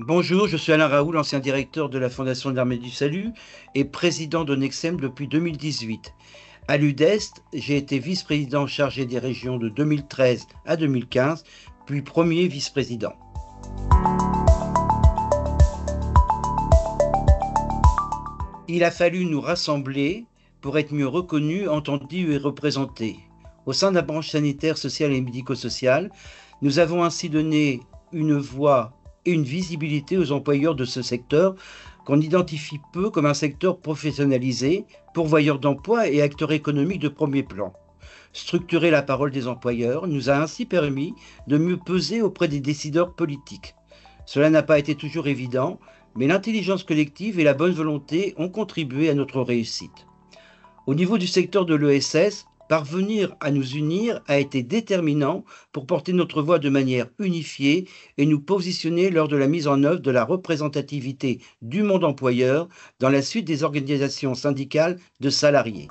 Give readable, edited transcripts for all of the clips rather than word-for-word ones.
Bonjour, je suis Alain Raoul, ancien directeur de la Fondation de l'Armée du Salut et président de Nexem depuis 2018. À l'UDEST, j'ai été vice-président chargé des régions de 2013 à 2015, puis premier vice-président. Il a fallu nous rassembler pour être mieux reconnus, entendus et représentés. Au sein de la branche sanitaire, sociale et médico-sociale, nous avons ainsi donné une voix et une visibilité aux employeurs de ce secteur qu'on identifie peu comme un secteur professionnalisé, pourvoyeur d'emplois et acteur économique de premier plan. Structurer la parole des employeurs nous a ainsi permis de mieux peser auprès des décideurs politiques. Cela n'a pas été toujours évident, mais l'intelligence collective et la bonne volonté ont contribué à notre réussite. Au niveau du secteur de l'ESS, parvenir à nous unir a été déterminant pour porter notre voix de manière unifiée et nous positionner lors de la mise en œuvre de la représentativité du monde employeur dans la suite des organisations syndicales de salariés.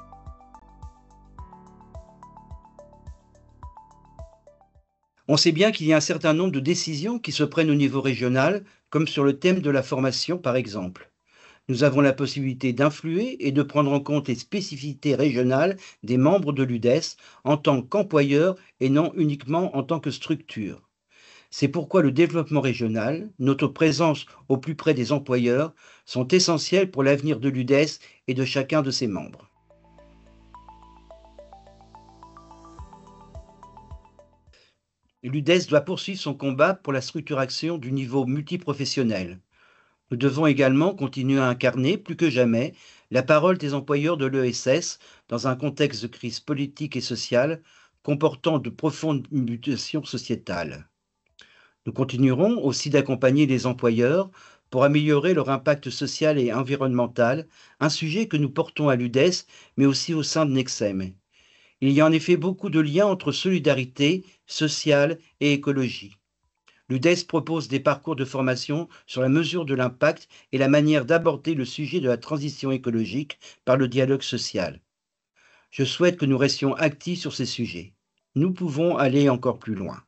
On sait bien qu'il y a un certain nombre de décisions qui se prennent au niveau régional, comme sur le thème de la formation par exemple. Nous avons la possibilité d'influer et de prendre en compte les spécificités régionales des membres de l'UDES en tant qu'employeurs et non uniquement en tant que structure. C'est pourquoi le développement régional, notre présence au plus près des employeurs, sont essentiels pour l'avenir de l'UDES et de chacun de ses membres. L'UDES doit poursuivre son combat pour la structuration du niveau multiprofessionnel. Nous devons également continuer à incarner, plus que jamais, la parole des employeurs de l'ESS dans un contexte de crise politique et sociale comportant de profondes mutations sociétales. Nous continuerons aussi d'accompagner les employeurs pour améliorer leur impact social et environnemental, un sujet que nous portons à l'UDES, mais aussi au sein de Nexem. Il y a en effet beaucoup de liens entre solidarité, sociale et écologie. L'UDES propose des parcours de formation sur la mesure de l'impact et la manière d'aborder le sujet de la transition écologique par le dialogue social. Je souhaite que nous restions actifs sur ces sujets. Nous pouvons aller encore plus loin.